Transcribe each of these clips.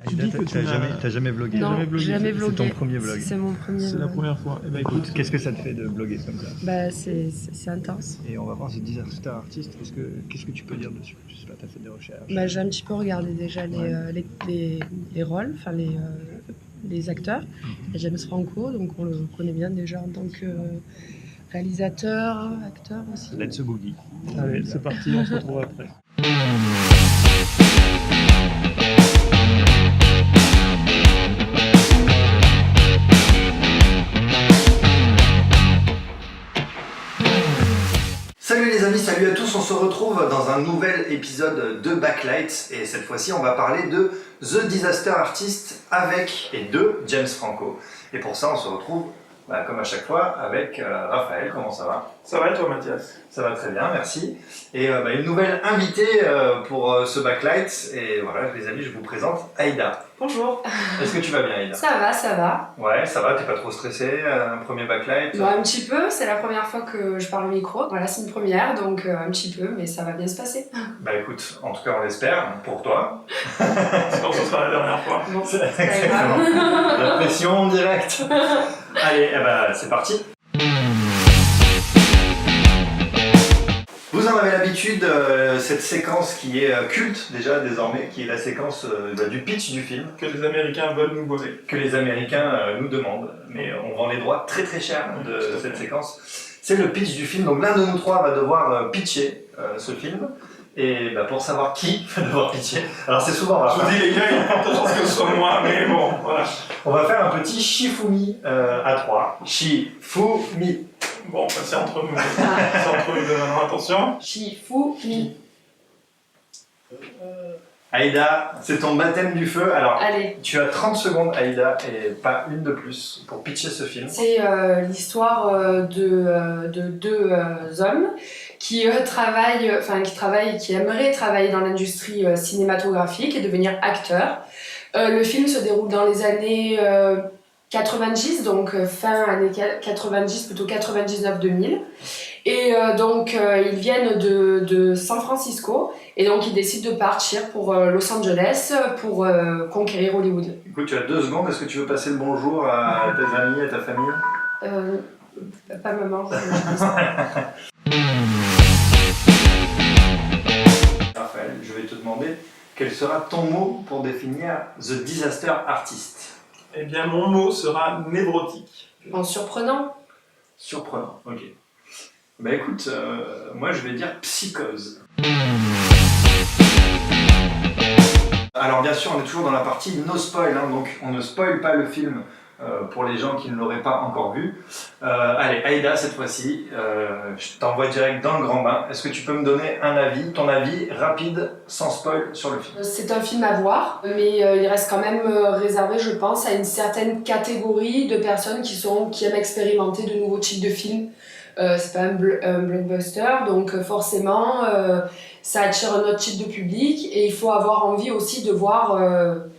Tu dis que t'as jamais vlogué? Non, jamais vlogué. C'est ton premier vlog? C'est mon premier C'est vlog. la première fois. Eh ben, écoute, qu'est-ce que ça te fait de vloguer comme ça? Bah, c'est intense. Et on va voir ce disaster artist. Qu'est-ce que tu peux dire dessus? Je sais pas, t'as fait des recherches? Bah, j'ai un petit peu regardé déjà les rôles, enfin les acteurs. Il y a James Franco, donc on le connaît bien déjà en tant que réalisateur, acteur aussi. Let's boogie. Allez, c'est parti, on se retrouve après. Salut les amis, salut à tous, on se retrouve dans un nouvel épisode de Backlight et cette fois-ci on va parler de The Disaster Artist avec et de James Franco. Et pour ça on se retrouve comme à chaque fois avec Raphaël. Comment ça va? Ça va et toi Mathias? Ça va très bien, merci. Et une nouvelle invitée pour ce Backlight. Et voilà les amis, je vous présente Aïda. Bonjour. Est-ce que tu vas bien Aïda? Ça va, ça va. Ouais, ça va, t'es pas trop stressée, premier Backlight? Bon, un petit peu, c'est la première fois que je parle au micro. Voilà, c'est une première, donc un petit peu, mais ça va bien se passer. Bah écoute, en tout cas on l'espère, pour toi. Sinon ce sera la dernière fois. Bon, c'est pas Exactement. grave. La pression directe. Allez, c'est parti. Vous en avez l'habitude, cette séquence qui est culte déjà désormais, qui est la séquence du pitch du film. Que les Américains veulent nous voler. Que les Américains nous demandent, mais on vend les droits très très cher de cette séquence. C'est le pitch du film, donc l'un de nous trois va devoir pitcher ce film. Et pour savoir qui va devoir pitcher, alors c'est souvent Je vous dis les gars, il y a pas de chance que ce soit moi, mais bon, voilà. On va faire un petit Shifumi à 3. Shifumi. Bon, c'est entre nous. C'est entre nous deux maintenant, attention. Shifumi. Aïda, c'est ton baptême du feu. Alors, Allez. tu as 30 secondes, Aïda, et pas une de plus pour pitcher ce film. C'est l'histoire de deux hommes qui qui aimeraient travailler dans l'industrie cinématographique et devenir acteurs. Le film se déroule dans les années 90, donc fin années 90, plutôt 99-2000. Et ils viennent de San Francisco et donc ils décident de partir pour Los Angeles pour conquérir Hollywood. Écoute, tu as 2 secondes, est-ce que tu veux passer le bonjour à tes amis, à ta famille? Pas maman. Raphaël, je vais te demander quel sera ton mot pour définir The Disaster Artist? Eh bien, mon mot sera névrotique. En surprenant. Surprenant, ok. Écoute, moi je vais dire psychose. Alors bien sûr on est toujours dans la partie no spoil, donc on ne spoil pas le film pour les gens qui ne l'auraient pas encore vu. Allez Aïda, cette fois-ci, je t'envoie direct dans le grand bain. Est-ce que tu peux me donner ton avis rapide, sans spoil sur le film? C'est un film à voir, mais il reste quand même réservé, je pense, à une certaine catégorie de personnes qui aiment expérimenter de nouveaux types de films. C'est pas un blockbuster, donc forcément ça attire un autre type de public et il faut avoir envie aussi de voir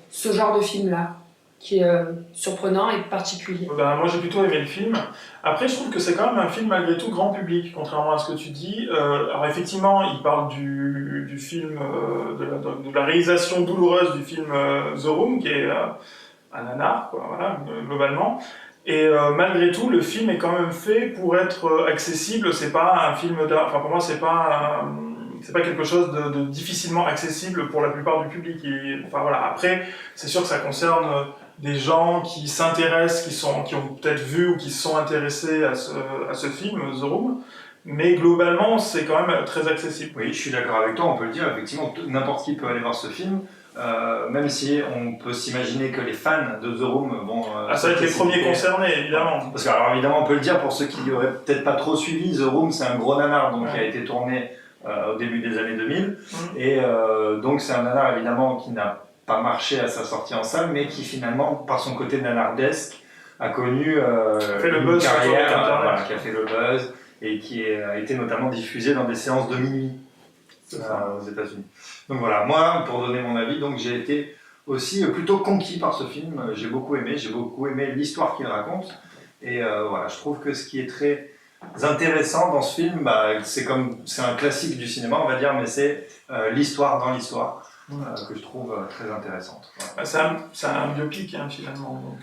ce genre de film-là, qui est surprenant et particulier. Moi j'ai plutôt aimé le film. Après je trouve que c'est quand même un film malgré tout grand public, contrairement à ce que tu dis. Alors effectivement il parle du film, de la réalisation douloureuse du film The Room, qui est un nanar, quoi, voilà, globalement. Et malgré tout, le film est quand même fait pour être accessible. C'est pas un film d'art. Enfin, pour moi, c'est pas quelque chose de difficilement accessible pour la plupart du public. Après, c'est sûr que ça concerne des gens qui s'intéressent, qui ont peut-être vu ou qui se sont intéressés à ce film, The Room. Mais globalement, c'est quand même très accessible. Oui, je suis d'accord avec toi. On peut le dire. Effectivement, n'importe qui peut aller voir ce film. Même si on peut s'imaginer que les fans de The Room vont... ça va être les premiers concernés, évidemment. Parce que, alors évidemment, on peut le dire pour ceux qui n'auraient peut-être pas trop suivi, The Room, c'est un gros nanar qui a été tourné au début des années 2000. Et donc c'est un nanar, évidemment, qui n'a pas marché à sa sortie en salle, mais qui finalement, par son côté nanardesque, a connu une carrière qui a fait le buzz et qui a été notamment diffusé dans des séances de minuit aux États-Unis. Donc voilà, moi, pour donner mon avis, j'ai été aussi plutôt conquis par ce film. J'ai beaucoup aimé l'histoire qu'il raconte. Et je trouve que ce qui est très intéressant dans ce film, c'est un classique du cinéma, on va dire, mais c'est l'histoire dans l'histoire. que je trouve très intéressante. Voilà. Bah, c'est un biopic hein, finalement, donc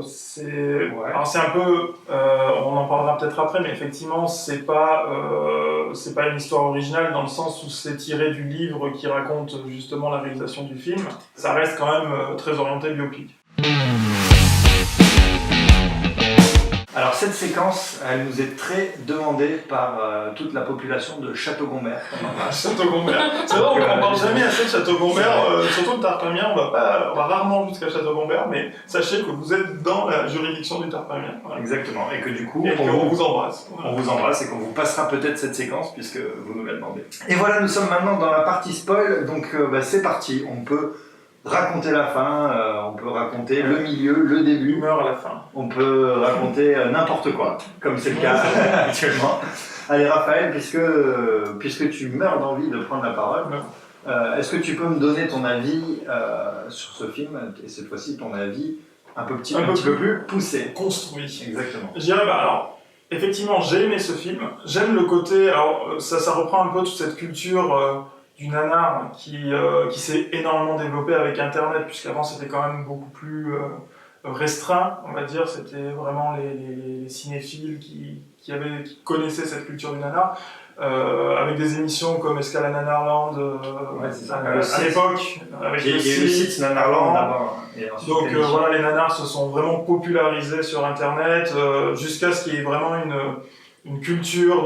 c'est Ouais. alors c'est un peu, on en parlera peut-être après, mais effectivement c'est pas une histoire originale dans le sens où c'est tiré du livre qui raconte justement la réalisation du film. Ça reste quand même très orienté biopic. Alors cette séquence, elle nous est très demandée par toute la population de Château-Gombert. Château-Gombert. C'est vrai, on n'en parle jamais assez de Château-Gombert, surtout le Tartamien, on va rarement jusqu'à Château-Gombert, mais sachez que vous êtes dans la juridiction du Tartamien. Voilà. Exactement, et que du coup, Et qu'on vous embrasse. Voilà. on vous embrasse et qu'on vous passera peut-être cette séquence puisque vous nous la demandez. Et voilà, nous sommes maintenant dans la partie spoil, donc c'est parti, on peut raconter la fin, on peut raconter le milieu, le début. L'humeur à la fin. On peut raconter n'importe quoi, comme c'est le cas actuellement. Allez Raphaël, puisque tu meurs d'envie de prendre la parole, est-ce que tu peux me donner ton avis sur ce film, et cette fois-ci ton avis un petit peu plus poussé. Construit. Exactement. Je dirais, alors, effectivement, j'ai aimé ce film. J'aime le côté, alors ça reprend un peu toute cette culture du nanar qui s'est énormément développée avec Internet, puisqu'avant c'était quand même beaucoup plus restreint, on va dire. C'était vraiment les cinéphiles qui connaissaient cette culture du nanar. Avec des émissions comme Escala Nanarland à l'époque, avec Il y a le site Nanarland d'abord. Donc voilà, les nanars se sont vraiment popularisés sur Internet jusqu'à ce qu'il y ait vraiment une culture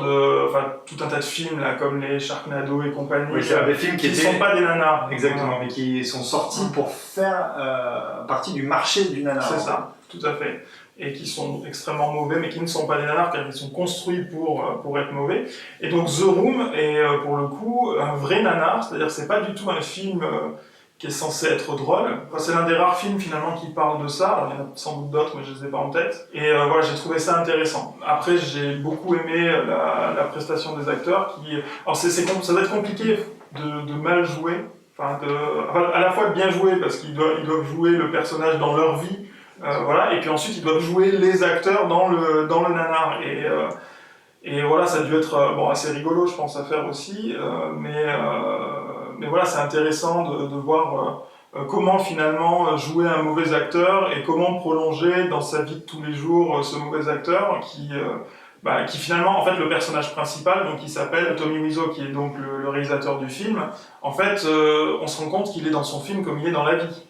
tout un tas de films là, comme les Sharknado et compagnie, oui, c'est des films qui ne sont pas des nanars. Exactement, mais qui sont sortis pour faire partie du marché du nanar. C'est ça, tout à fait. Et qui sont extrêmement mauvais, mais qui ne sont pas des nanars car ils sont construits pour être mauvais. Et donc The Room est pour le coup un vrai nanar, c'est-à-dire que c'est pas du tout un film qui est censé être drôle. Enfin, c'est l'un des rares films finalement qui parle de ça. Alors, il y en a sans doute d'autres, mais je les ai pas en tête. Et voilà, j'ai trouvé ça intéressant. Après, j'ai beaucoup aimé la prestation des acteurs. Alors ça va être compliqué de mal jouer. Enfin, à la fois de bien jouer parce qu'ils doivent jouer le personnage dans leur vie. Voilà, et puis ensuite ils doivent jouer les acteurs dans le nanar. Et voilà, ça a dû être assez rigolo, je pense, à faire aussi. Mais voilà, c'est intéressant de voir comment finalement jouer un mauvais acteur et comment prolonger dans sa vie de tous les jours ce mauvais acteur qui finalement, en fait, le personnage principal, donc il s'appelle Tommy Wiseau, qui est donc le réalisateur du film. En fait, on se rend compte qu'il est dans son film comme il est dans la vie.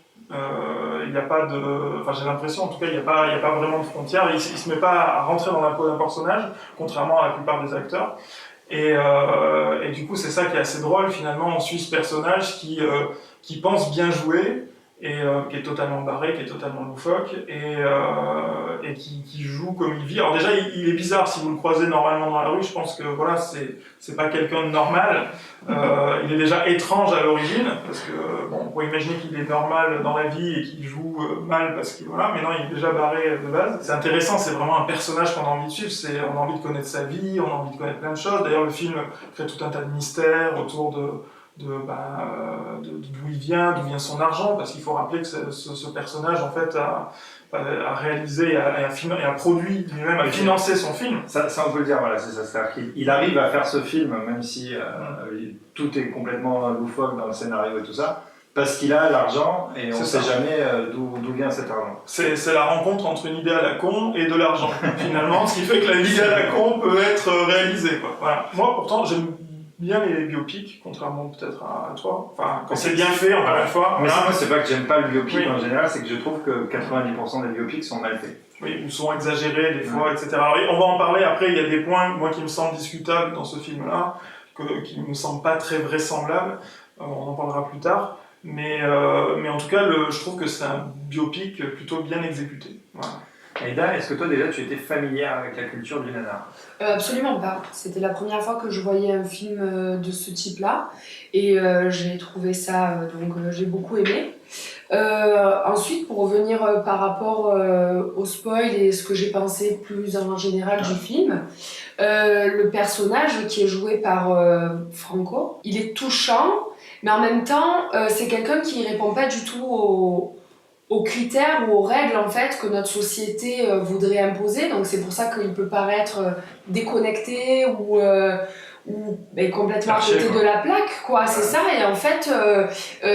Il n'y a pas j'ai l'impression, en tout cas, il n'y a pas vraiment de frontières. Il se met pas à rentrer dans la peau d'un personnage, contrairement à la plupart des acteurs. Et du coup, c'est ça qui est assez drôle, finalement. On suit ce personnage qui pense bien jouer, et qui est totalement barré, qui est totalement loufoque, et qui joue comme il vit. Alors déjà, il est bizarre si vous le croisez normalement dans la rue. Je pense que voilà, c'est pas quelqu'un de normal. Il est déjà étrange à l'origine, parce que on pourrait imaginer qu'il est normal dans la vie et qu'il joue mal parce qu'il mais non, il est déjà barré de base. C'est intéressant, c'est vraiment un personnage qu'on a envie de suivre. On a envie de connaître sa vie, on a envie de connaître plein de choses. D'ailleurs, le film crée tout un tas de mystères autour d'où il vient, d'où vient son argent, parce qu'il faut rappeler que ce personnage en fait a réalisé, a produit lui-même, a financé son film. Ça on peut le dire, voilà, c'est ça. C'est-à-dire qu'il arrive à faire ce film, même si tout est complètement loufoque dans le scénario et tout ça, parce qu'il a l'argent et on ne sait jamais d'où vient cet argent. C'est la rencontre entre une idée à la con et de l'argent, finalement, ce qui fait que l'idée à la con peut être réalisée, quoi. Voilà. Moi, pourtant, j'aime bien les biopics, contrairement peut-être à toi. Enfin, quand c'est bien fait, encore une fois. Mais moi, c'est pas que j'aime pas le biopic en général, c'est que je trouve que 90% des biopics sont mal faits. Oui, ou sont exagérés des fois, etc. Alors, on va en parler après, il y a des points, moi, qui me semblent discutables dans ce film-là, qui me semblent pas très vraisemblables. On en parlera plus tard. Mais en tout cas, je trouve que c'est un biopic plutôt bien exécuté. Voilà. Aïda, est-ce que toi déjà tu étais familière avec la culture du nanar ? Absolument pas. C'était la première fois que je voyais un film de ce type-là et j'ai trouvé ça, j'ai beaucoup aimé. Ensuite, pour revenir par rapport au spoil et ce que j'ai pensé plus en général du film, le personnage qui est joué par Franco, il est touchant, mais en même temps, c'est quelqu'un qui répond pas du tout aux critères ou aux règles en fait que notre société voudrait imposer, donc c'est pour ça qu'il peut paraître déconnecté ou ou complètement à Perché, côté quoi. de la plaque, quoi. C'est ça. Et en fait,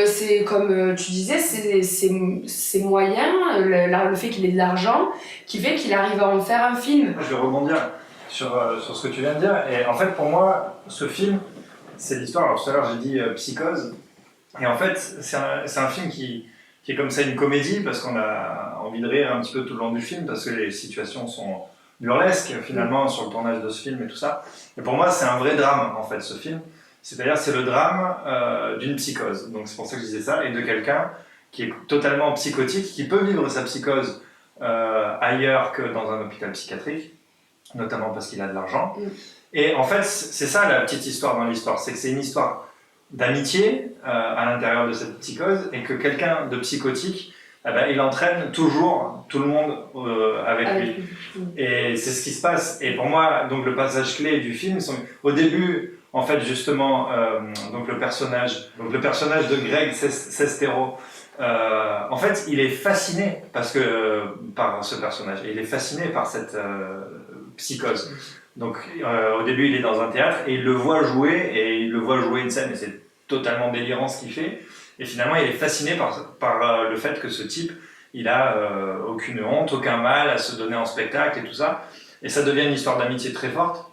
c'est comme tu disais, c'est moyen, le fait qu'il ait de l'argent, qui fait qu'il arrive à en faire un film. Je vais rebondir sur ce que tu viens de dire. Et en fait, pour moi, ce film, c'est l'histoire. Alors tout à l'heure, j'ai dit Psychose. Et en fait, c'est un film qui est comme ça une comédie, parce qu'on a envie de rire un petit peu tout le long du film, parce que les situations sont burlesques, finalement, sur le tournage de ce film et tout ça. Et pour moi, c'est un vrai drame, en fait, ce film. C'est-à-dire, c'est le drame d'une psychose. Donc c'est pour ça que je disais ça. Et de quelqu'un qui est totalement psychotique, qui peut vivre sa psychose ailleurs que dans un hôpital psychiatrique, notamment parce qu'il a de l'argent. Et en fait, c'est ça la petite histoire dans l'histoire, c'est que c'est une histoire d'amitié à l'intérieur de cette psychose, et que quelqu'un de psychotique, il entraîne toujours tout le monde avec lui. Et c'est ce qui se passe. Et pour moi, donc le passage clé du film, au début, en fait, justement, donc le personnage de Greg Sestero, en fait, il est fasciné par ce personnage. Et il est fasciné par cette psychose. Donc, au début, il est dans un théâtre et il le voit jouer une scène, et c'est totalement délirant ce qu'il fait. Et finalement, il est fasciné par le fait que ce type, il a aucune honte, aucun mal à se donner en spectacle et tout ça. Et ça devient une histoire d'amitié très forte.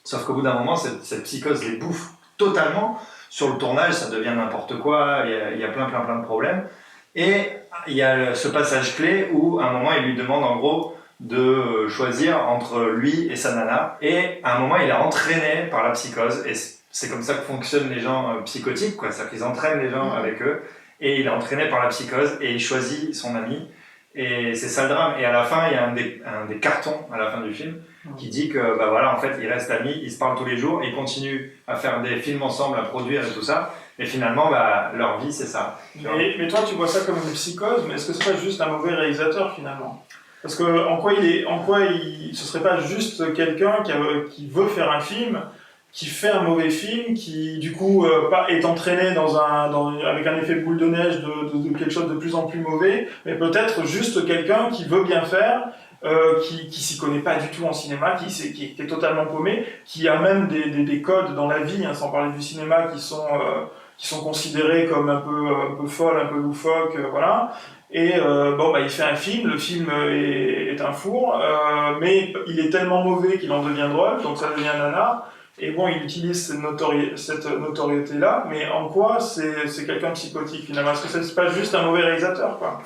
Sauf qu'au bout d'un moment, cette psychose les bouffe totalement. Sur le tournage, ça devient n'importe quoi, il y a plein de problèmes. Et il y a ce passage clé où, à un moment, il lui demande en gros de choisir entre lui et sa nana. Et à un moment, il est entraîné par la psychose. Et c'est comme ça que fonctionnent les gens psychotiques, quoi. C'est-à-dire qu'ils entraînent les gens avec eux. Et il est entraîné par la psychose et il choisit son ami. Et c'est ça le drame. Et à la fin, il y a un des cartons à la fin du film qui dit que, en fait, ils restent amis, ils se parlent tous les jours, ils continuent à faire des films ensemble, à produire et tout ça. Et finalement, leur vie, c'est ça. Mais toi, tu vois ça comme une psychose, mais est-ce que c'est pas juste un mauvais réalisateur finalement ? Parce que en quoi ce serait pas juste quelqu'un qui veut faire un film, qui fait un mauvais film, qui du coup est entraîné avec un effet boule de neige de quelque chose de plus en plus mauvais, mais peut-être juste quelqu'un qui veut bien faire, qui s'y connaît pas du tout en cinéma, qui est totalement paumé, qui a même des codes dans la vie, sans parler du cinéma, qui sont considérés comme un peu folles, un peu loufoques, voilà. Et il fait un film, le film est un four, mais il est tellement mauvais qu'il en devient drôle, donc ça devient un nanar. Et bon, il utilise cette notoriété-là, mais en quoi c'est quelqu'un de psychotique finalement ? Est-ce que c'est pas juste un mauvais réalisateur, quoi ?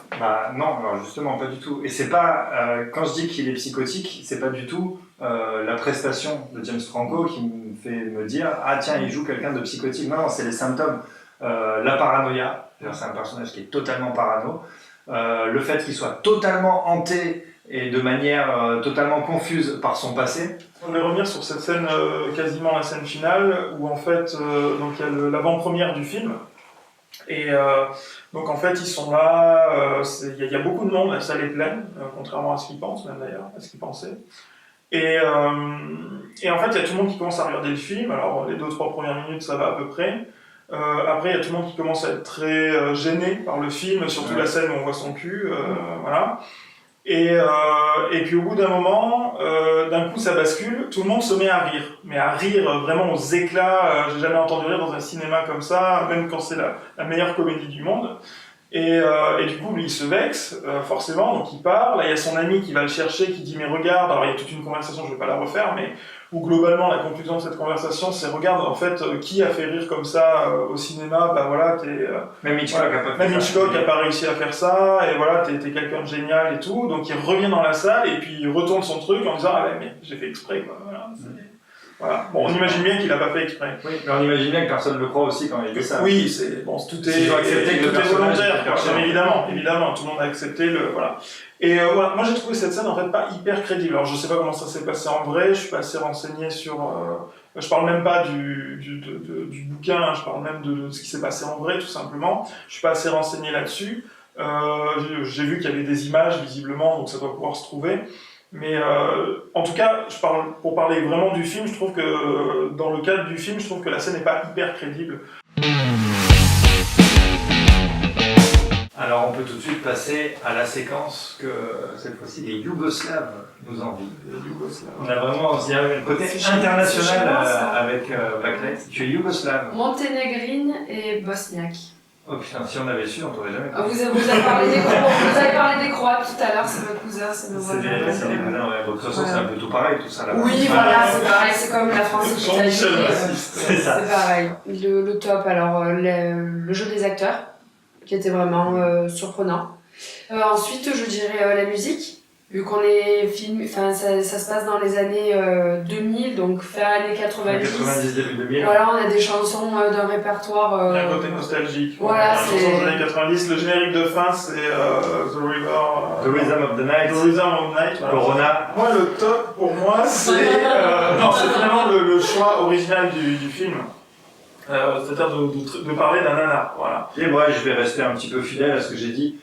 Non, alors justement, pas du tout. Et c'est pas, quand je dis qu'il est psychotique, c'est pas du tout la prestation de James Franco qui me fait me dire « Ah tiens, il joue quelqu'un de psychotique ». Non, c'est les symptômes. La paranoïa, c'est un personnage qui est totalement parano. Le fait qu'il soit totalement hanté et de manière totalement confuse par son passé. On va revenir sur cette scène, quasiment la scène finale, où en fait, donc il y a l'avant-première du film. Et donc en fait, ils sont là, il y a beaucoup de monde, la salle est pleine, contrairement à ce qu'ils pensent, même d'ailleurs, à ce qu'ils pensaient. Et en fait, il y a tout le monde qui commence à regarder le film. Alors, les 2-3 premières minutes, ça va à peu près. Après, il y a tout le monde qui commence à être très gêné par le film, surtout la scène où on voit son cul, voilà. Et puis au bout d'un moment, d'un coup ça bascule, tout le monde se met à rire, mais à rire vraiment aux éclats. J'ai jamais entendu rire dans un cinéma comme ça, même quand c'est la meilleure comédie du monde. Et du coup, lui, il se vexe, forcément, donc il part. Là, il y a son ami qui va le chercher, qui dit « Mais regarde », alors il y a toute une conversation, je vais pas la refaire, mais où globalement, la conclusion de cette conversation, c'est « Regarde, en fait, qui a fait rire comme ça au cinéma ? Bah voilà, Même Hitchcock a pas réussi à faire ça, et voilà, t'es quelqu'un de génial et tout. » Donc il revient dans la salle, et puis il retourne son truc en disant « Ah ouais, mais j'ai fait exprès, quoi. » Voilà. Bon, on imagine bien qu'il n'a pas fait exprès. Oui, mais on imagine bien que personne ne le croit aussi quand il dit ça. Oui, tout est volontaire. Évidemment, tout le monde a accepté voilà. Et voilà, moi j'ai trouvé cette scène en fait pas hyper crédible. Alors je sais pas comment ça s'est passé en vrai, je suis pas assez renseigné sur. Je parle même pas du bouquin, je parle même de ce qui s'est passé en vrai tout simplement. Je suis pas assez renseigné là-dessus. J'ai vu qu'il y avait des images visiblement, donc ça doit pouvoir se trouver. Mais en tout cas, pour parler vraiment du film, je trouve que dans le cadre du film, je trouve que la scène n'est pas hyper crédible. Alors on peut tout de suite passer à la séquence que cette fois-ci les Yougoslaves nous envient. On a vraiment il y a un côté international avec Backlight. Tu es Yougoslave. Monténégrine et bosniaque. Oh putain, si on avait su, on t'aurait jamais Vous avez parlé des Croates, vous avez parlé des Croates tout à l'heure, c'est mes cousins, c'est nos voisins. C'est des cousins, ouais. De toute façon, c'est un peu tout pareil, tout ça là-bas. Oui, voilà, c'est pareil, c'est comme la France et l'Italie. C'est ça. C'est pareil. Le top, alors le jeu des acteurs, qui était vraiment surprenant. Ensuite, je dirais la musique. Vu qu'on est film, enfin ça se passe dans les années 2000, donc fin années 90. 90 début 2000. Voilà, on a des chansons d'un répertoire. Il y a un côté nostalgique. Voilà, c'est. Les chansons des années 90. Le générique de fin, c'est The River. The Rhythm of the Night. The Rhythm of the Night. Voilà. Corona. Moi, le top pour moi, c'est non, c'est vraiment le choix original du film. C'est-à-dire de parler d'un nanar. Voilà. Et moi, je vais rester un petit peu fidèle à ce que j'ai dit.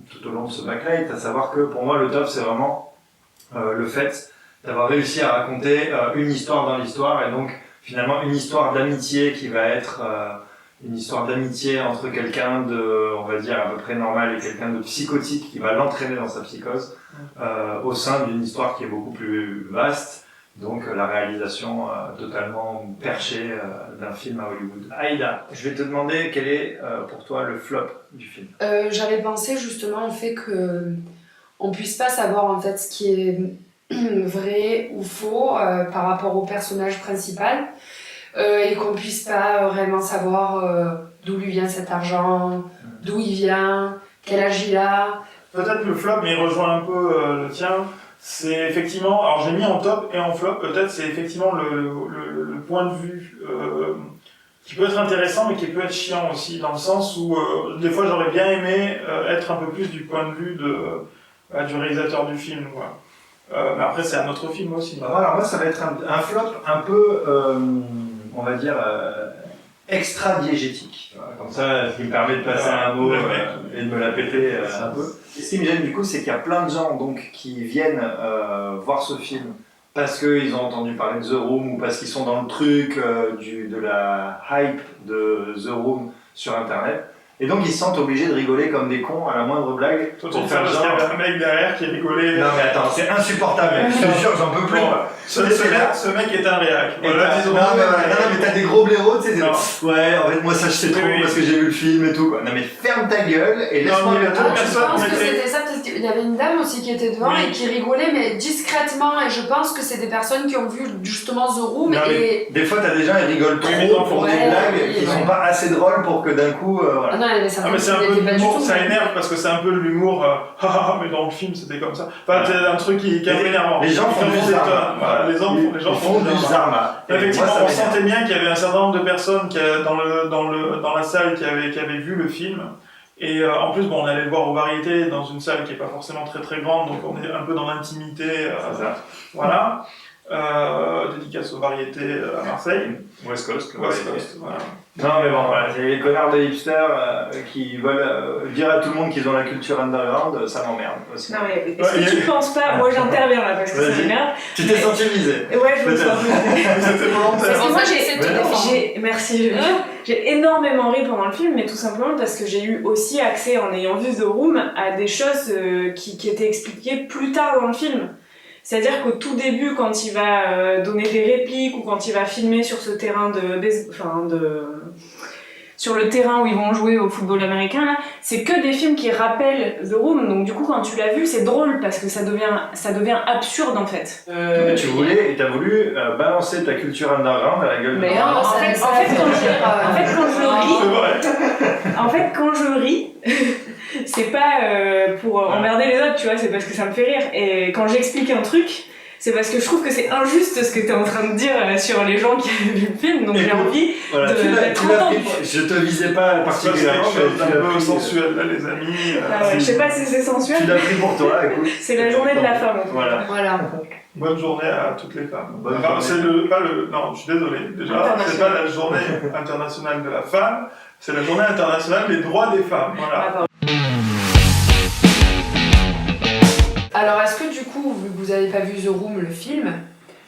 Tout au long de ce backlight, à savoir que pour moi le top c'est vraiment le fait d'avoir réussi à raconter une histoire dans l'histoire et donc finalement une histoire d'amitié qui va être une histoire d'amitié entre quelqu'un de, on va dire, à peu près normal et quelqu'un de psychotique qui va l'entraîner dans sa psychose au sein d'une histoire qui est beaucoup plus vaste. Donc la réalisation totalement perchée d'un film à Hollywood. Aïda, je vais te demander quel est pour toi le flop du film. J'avais pensé justement au fait que on puisse pas savoir en fait ce qui est vrai ou faux par rapport au personnage principal et qu'on puisse pas vraiment savoir d'où lui vient cet argent, d'où il vient, quel âge il a. Peut-être le flop, mais il rejoint un peu le tien. C'est effectivement, alors j'ai mis en top et en flop, peut-être c'est effectivement le point de vue qui peut être intéressant mais qui peut être chiant aussi, dans le sens où des fois j'aurais bien aimé être un peu plus du point de vue du réalisateur du film. Quoi. Mais après c'est un autre film aussi. Alors moi ça va être un flop un peu, on va dire, extra-diégétique. Comme ça, ce qui me permet de passer un mot et de me la péter un peu. Et ce qui me gêne du coup, c'est qu'il y a plein de gens donc, qui viennent voir ce film parce qu'ils ont entendu parler de The Room ou parce qu'ils sont dans le truc de la hype de The Room sur Internet. Et donc ils se sentent obligés de rigoler comme des cons à la moindre blague. Toi, tu le fais parce qu'il y avait un mec derrière qui rigolait. Non mais attends, c'est insupportable, mec. Je te jure, j'en peux plus. Ce mec est un réac. Voilà, mais t'as des gros blaireaux, tu sais. Ouais, en fait, moi ça je sais trop parce que j'ai vu le film et tout. Quoi. Non mais ferme ta gueule et laisse-moi le tour. Je pense que c'était ça, parce qu'il y avait une dame aussi qui était devant et qui rigolait, mais discrètement. Et je pense que c'est des personnes qui ont vu justement The Room. Et des fois, t'as des gens, ils rigolent trop pour des blagues qui sont pas assez drôles pour que d'un coup. Voilà. Mais c'est un peu l'humour, ça énerve parce que c'est un peu l'humour, mais dans le film c'était comme ça. Enfin, c'est un truc qui est un peu énervant. Les gens font du Zarma. Les gens font du Zarma. Effectivement, on sentait bien qu'il y avait un certain nombre de personnes dans la salle qui avaient vu le film. Et en plus, on allait le voir aux variétés dans une salle qui n'est pas forcément très très grande, donc on est un peu dans l'intimité. Voilà. Dédicace aux variétés à Marseille. West Coast, voilà. Non mais bon, voilà, c'est les connards de hipsters qui veulent dire à tout le monde qu'ils ont la culture underground, ça m'emmerde aussi. Non mais est-ce que tu penses pas, moi j'interviens là parce que ça m'énerve. Tu t'es senti visé. Ouais, je me sens visée. C'était volontaire. Parce que moi merci, j'ai énormément ri pendant le film, mais tout simplement parce que j'ai eu aussi accès, en ayant vu The Room, à des choses qui étaient expliquées plus tard dans le film. C'est-à-dire qu'au tout début, quand il va donner des répliques ou quand il va filmer sur ce terrain sur le terrain où ils vont jouer au football américain, là, c'est que des films qui rappellent The Room. Donc du coup, quand tu l'as vu, c'est drôle parce que ça devient absurde en fait. T'as voulu balancer ta culture underground à la gueule de mais en fait, quand je ris, c'est pas pour emmerder les autres, tu vois, c'est parce que ça me fait rire. Et quand j'explique un truc, c'est parce que je trouve que c'est injuste ce que t'es en train de dire sur les gens qui avaient vu le film, donc j'ai envie d'être entendue. Je te visais pas particulièrement, c'est un peu sensuel là, les amis. Je sais pas si c'est sensuel. Tu l'as pris pour toi, écoute. C'est la journée de la femme. Voilà. Bonne journée à toutes les femmes. Non, je suis désolé. Déjà, c'est pas la journée internationale de la femme, c'est la journée internationale des droits des femmes. Voilà. Alors, est-ce que du coup, vu que vous n'avez pas vu The Room, le film,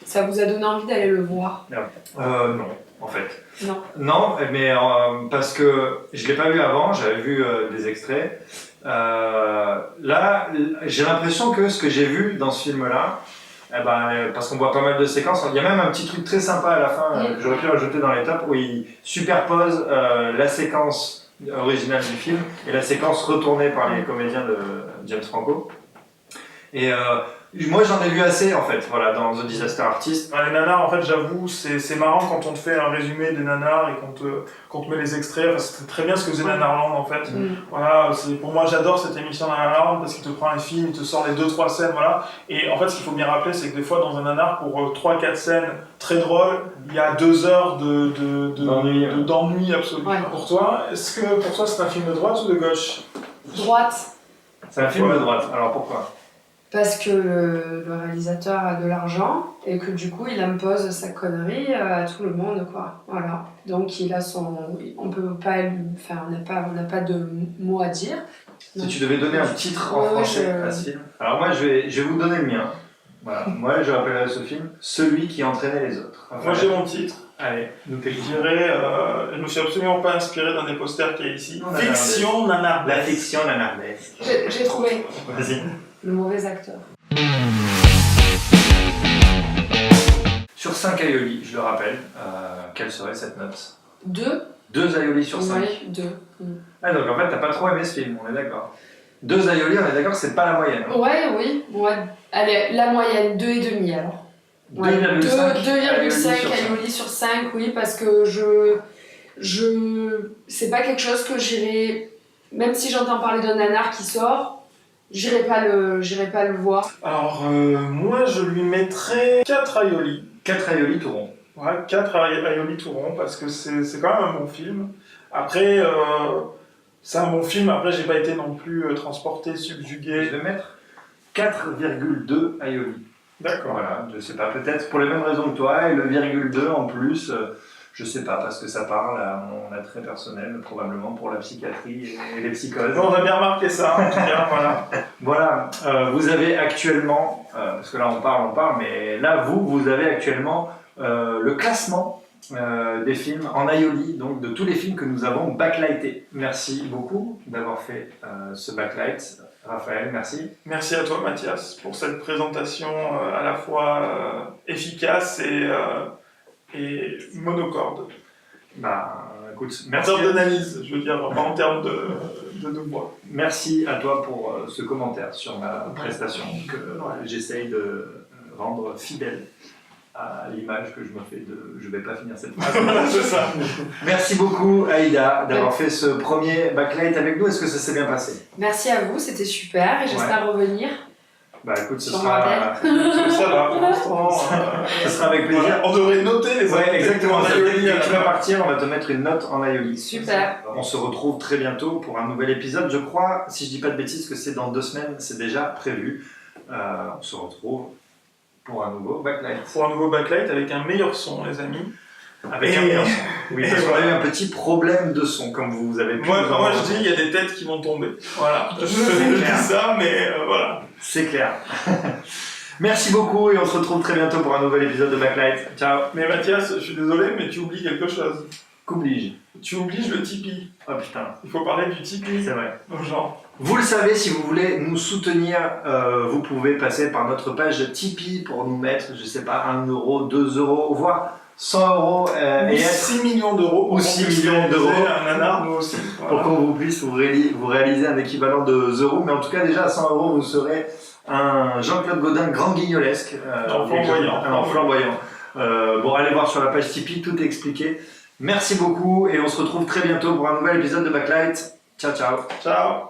ça vous a donné envie d'aller le voir? Non. en fait. Non. Non, mais parce que je l'ai pas vu avant, j'avais vu des extraits. Là, j'ai l'impression que ce que j'ai vu dans ce film-là, parce qu'on voit pas mal de séquences, il y a même un petit truc très sympa à la fin que j'aurais pu rajouter dans les tops où il superpose la séquence originale du film et la séquence retournée par les comédiens de James Franco. Et moi j'en ai vu assez en fait, voilà, dans The Disaster Artist. Les nanars, en fait, j'avoue, c'est marrant quand on te fait un résumé des nanars et qu'on te met les extraits. Enfin, c'est très bien ce que faisait Nanarland en fait. Voilà, pour moi, j'adore cette émission Nanarland parce qu'il te prend les films, il te sort les 2-3 scènes, voilà. Et en fait, ce qu'il faut bien rappeler, c'est que des fois, dans un nanar, pour 3-4 scènes très drôles, il y a 2 heures d'ennui absolu. Ouais. Pour toi, est-ce que pour toi, c'est un film de droite ou de gauche? Droite. C'est un film de droite, alors pourquoi? Parce que le réalisateur a de l'argent et que du coup il impose sa connerie à tout le monde, quoi. Voilà. Donc il a on peut pas, enfin on n'a pas de mots à dire. Si tu devais donner un titre en Ouais, français à ce film. Alors moi je vais vous donner le mien. Voilà. Moi je rappellerai ce film Celui qui entraînait les autres. Enfin, Moi, j'ai mon titre. Allez, nous Je t'écoutons. dirais, je me suis absolument pas inspiré d'un des posters qu'il y a ici. Non, Fiction nanardesque. La fiction nanardesque. J'ai trouvé Vas-y. le mauvais acteur. Sur 5 aïolis, je le rappelle, quelle serait cette note? 2. 2 aïolis sur 5. Oui, 2. Ah donc en fait t'as pas trop aimé ce film, on est d'accord. 2 aïolis, on est d'accord, c'est pas la moyenne. Hein. Ouais, oui. Ouais. Allez, la moyenne, 2,5 alors. 2,5 2,5 aïolis sur 5, oui, parce que c'est pas quelque chose que j'irai, même si j'entends parler d'un nanar qui sort, j'irai pas le voir. Alors, moi, je lui mettrais 4 aïolis. 4 aïolis tout rond. Ouais, 4 aïolis tout rond, parce que c'est quand même un bon film. Après, c'est un bon film. Après, j'ai pas été non plus transporté, Je subjugué. vais mettre 4,2 aïolis. D'accord. Voilà, je sais pas, peut-être pour les mêmes raisons que toi, et le virgule 2 en plus, je sais pas, parce que ça parle à mon attrait personnel, probablement pour la psychiatrie et les psychoses. On a bien remarqué ça, en tout cas, voilà. Voilà, vous avez actuellement, parce que là on parle, mais là vous avez actuellement le classement des films en aïoli, donc de tous les films que nous avons backlightés. Merci beaucoup d'avoir fait ce backlight. Raphaël, merci. Merci à toi, Mathias, pour cette présentation à la fois efficace et monocorde. Bah, écoute, En merci. termes d'analyse, je veux dire, pas en termes de voix. Merci à toi pour ce commentaire sur ma prestation que j'essaye de rendre fidèle à l'image que je me fais de... Je vais pas finir cette phrase. C'est ça. Merci beaucoup Aïda d'avoir fait ce premier backlight avec nous. Est-ce que ça s'est bien passé? Merci à vous, c'était super et j'espère revenir. Bah écoute, ce Sur sera... Ça va, pour l'instant. Ce sera avec plaisir. Voilà, on devrait noter les Ouais, exactement. aïolis à Dès la que tu vas fin. partir, on va te mettre une note en aïoli. Super. On se retrouve très bientôt pour un nouvel épisode. Je crois, si je dis pas de bêtises, que c'est dans 2 semaines, c'est déjà prévu. On se retrouve pour un nouveau backlight. Pour un nouveau backlight avec un meilleur son, les amis. Avec Et- un meilleur son. Oui, parce et qu'on a eu voilà. un petit problème de son, comme vous avez pu Moi, nous en moi rendre je dis, compte. il y a des têtes qui vont tomber. Voilà. Je clair. dis ça, mais voilà. C'est clair. Merci beaucoup et on se retrouve très bientôt pour un nouvel épisode de Backlight. Ciao. Mais Mathias, je suis désolé, mais tu oublies quelque chose. Qu'oblige. Tu obliges le Tipeee. Oh putain, Il faut parler du Tipeee. c'est vrai. Donc, genre, Vous le savez, si vous voulez nous soutenir, vous pouvez passer par notre page Tipeee pour nous mettre, je sais pas, 1 euro, 2 euros, voire 100 euros ou et être 6 millions d'euros. Ou pour 6 qu'on puisse millions réaliser d'euros. Un nanar, nous aussi. pour Voilà. qu'on puisse vous réaliser un équivalent de euros. Mais en tout cas, déjà à 100 euros, vous serez un Jean-Claude Godin grand guignolesque. En flamboyant. En flamboyant. Bon, allez voir sur la page Tipeee, tout est expliqué. Merci beaucoup et on se retrouve très bientôt pour un nouvel épisode de Backlight. Ciao, ciao. Ciao.